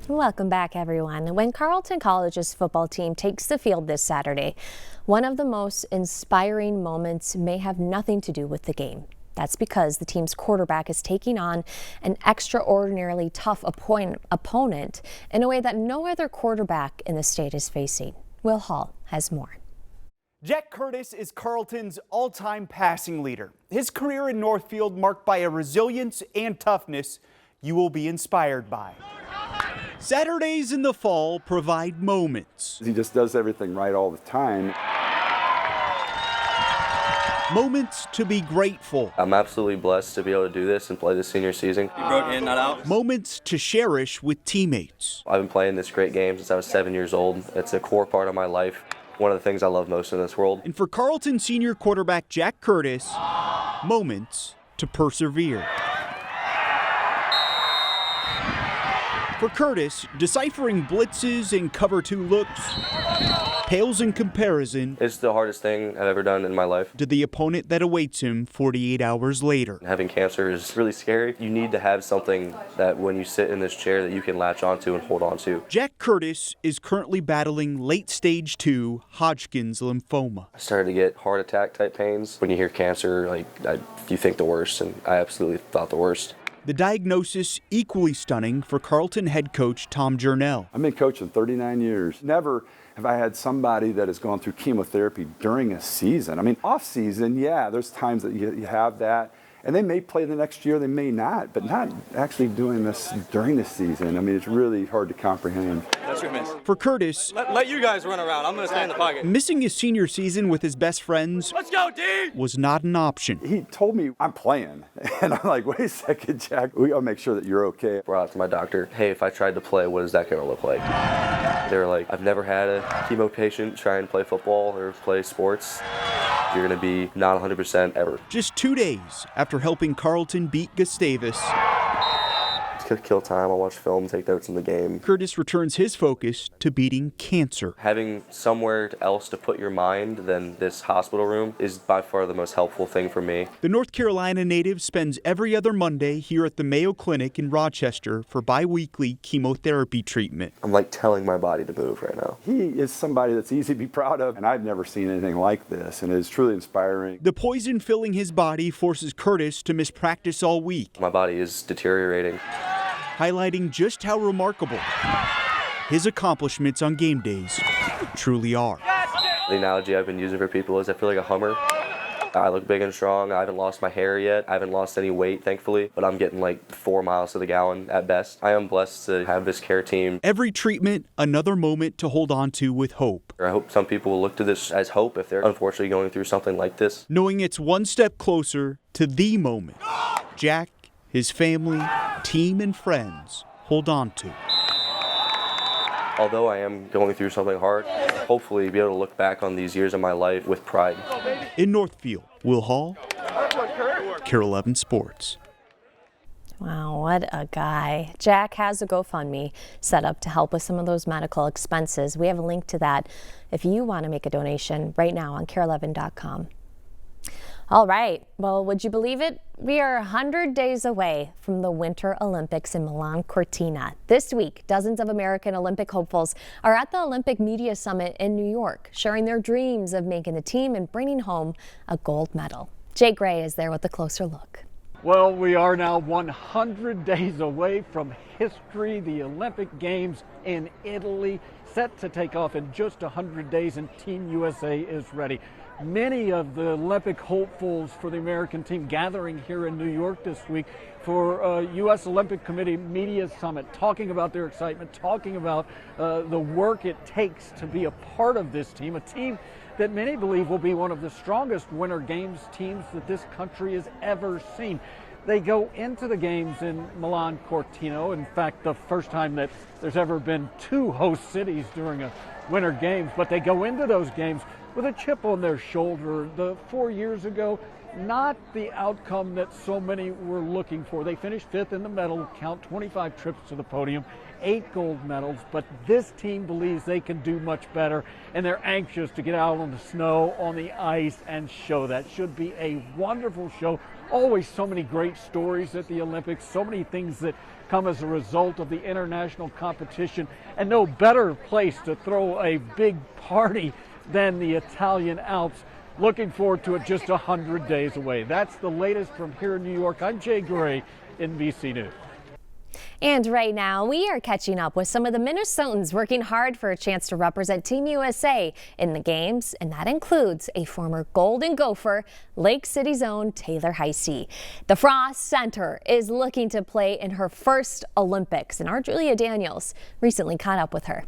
Welcome back, everyone. When Carleton College's football team takes the field this Saturday, one of the most inspiring moments may have nothing to do with the game. That's because the team's quarterback is taking on an extraordinarily tough opponent in a way that no other quarterback in the state is facing. Will Hall has more. Jack Curtis is Carleton's all-time passing leader. His career in Northfield marked by a resilience and toughness you will be inspired by. Saturdays in the fall provide moments. He just does everything right all the time. Moments to be grateful. I'm absolutely blessed to be able to do this and play the senior season. You broke in, not out. Moments to cherish with teammates. I've been playing this great game since I was 7 years old. It's a core part of my life. One of the things I love most in this world. And for Carleton senior quarterback Jack Curtis, moments to persevere. For Curtis, deciphering blitzes and cover two looks pales in comparison. It's the hardest thing I've ever done in my life. To the opponent that awaits him 48 hours later. Having cancer is really scary. You need to have something that when you sit in this chair that you can latch onto and hold on to. Jack Curtis is currently battling late stage 2 Hodgkin's lymphoma. I started to get heart attack type pains. When you hear cancer, you think the worst, and I absolutely thought the worst. The diagnosis equally stunning for Carleton head coach Tom Jernell. I've been coaching 39 years. Never have I had somebody that has gone through chemotherapy during a season. I mean, off season, yeah, there's times that you have that. And they may play the next year, they may not, but not actually doing this during the season. I mean, it's really hard to comprehend. That's your miss. For Curtis, Let you guys run around. I'm going to stay in the pocket. missing his senior season with his best friends Let's go, D! was not an option. He told me, I'm playing. And I'm like, wait a second, Jack, we gotta make sure that you're okay. Brought out to my doctor, hey, if I tried to play, what is that going to look like? They were like, I've never had a chemo patient try and play football or play sports. You're going to be not 100% ever. Just 2 days after helping Carleton beat Gustavus, To kill time, I'll watch film, take notes in the game. Curtis returns his focus to beating cancer. Having somewhere else to put your mind than this hospital room is by far the most helpful thing for me. The North Carolina native spends every other Monday here at the Mayo Clinic in Rochester for bi-weekly chemotherapy treatment. I'm like telling my body to move right now. He is somebody that's easy to be proud of, and I've never seen anything like this, and it is truly inspiring. The poison filling his body forces Curtis to miss practice all week, My body is deteriorating. highlighting just how remarkable his accomplishments on game days truly are. The analogy I've been using for people is I feel like a Hummer. I look big and strong. I haven't lost my hair yet. I haven't lost any weight, thankfully, but I'm getting like 4 miles to the gallon at best. I am blessed to have this care team. Every treatment, another moment to hold on to with hope, I hope some people will look to this as hope if they're unfortunately going through something like this. knowing it's one step closer to the moment Jack, his family, team, and friends hold on to. Although I am going through something hard, hopefully be able to look back on these years of my life with pride. In Northfield, Will Hall, KARE 11 Sports. Wow, what a guy. Jack has a GoFundMe set up to help with some of those medical expenses. We have a link to that if you want to make a donation right now on KARE11.com. All right, well, would you believe it? We are 100 days away from the Winter Olympics in Milan Cortina. This week, dozens of American Olympic hopefuls are at the Olympic Media Summit in New York, sharing their dreams of making the team and bringing home a gold medal. Jay Gray is there with a closer look. Well, we are now 100 days away from history, the Olympic Games in Italy, set to take off in just 100 days, and Team USA is ready. Many of the Olympic hopefuls for the American team gathering here in New York this week for a U.S. Olympic Committee Media Summit, talking about their excitement, talking about the work it takes to be a part of this team, a team that many believe will be one of the strongest Winter Games teams that this country has ever seen. They go into the games in Milan Cortina. In fact, the first time that there's ever been 2 host cities during a Winter Games, but they go into those games with a chip on their shoulder. 4 years ago, not the outcome that so many were looking for. They finished 5th in the medal count, 25 trips to the podium, 8 gold medals, but this team believes they can do much better, and they're anxious to get out on the snow, on the ice, and show that. Should be a wonderful show. Always so many great stories at the Olympics, so many things that come as a result of the international competition, and no better place to throw a big party than the Italian Alps. Looking forward to it, just 100 days away. That's the latest from here in New York. I'm Jay Gray, NBC News. And right now, we are catching up with some of the Minnesotans working hard for a chance to represent Team USA in the games, and that includes a former Golden Gopher, Lake City's own Taylor Heise. The Frost Center is looking to play in her first Olympics, and our Julia Daniels recently caught up with her.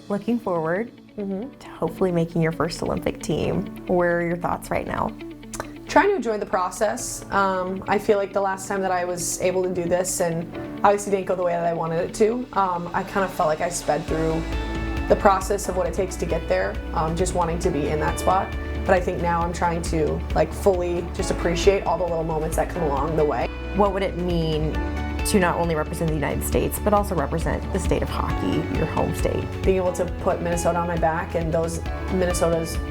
Looking forward to hopefully making your first Olympic team. What are your thoughts right now? Trying to enjoy the process. I feel like the last time that I was able to do this, and obviously didn't go the way that I wanted it to, I kind of felt like I sped through the process of what it takes to get there, just wanting to be in that spot. But I think now I'm trying to fully just appreciate all the little moments that come along the way. What would it mean to not only represent the United States, but also represent the state of hockey, your home state? Being able to put Minnesota on my back and those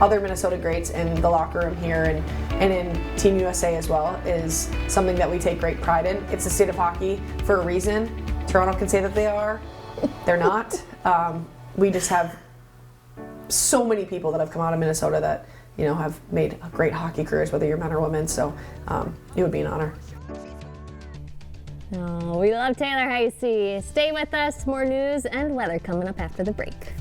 other Minnesota greats in the locker room here and in Team USA as well is something that we take great pride in. It's the state of hockey for a reason. Toronto can say that they are. They're not. We just have so many people that have come out of Minnesota that have made great hockey careers, whether you're men or women. So it would be an honor. Oh, we love Taylor Heise. Stay with us. More news and weather coming up after the break.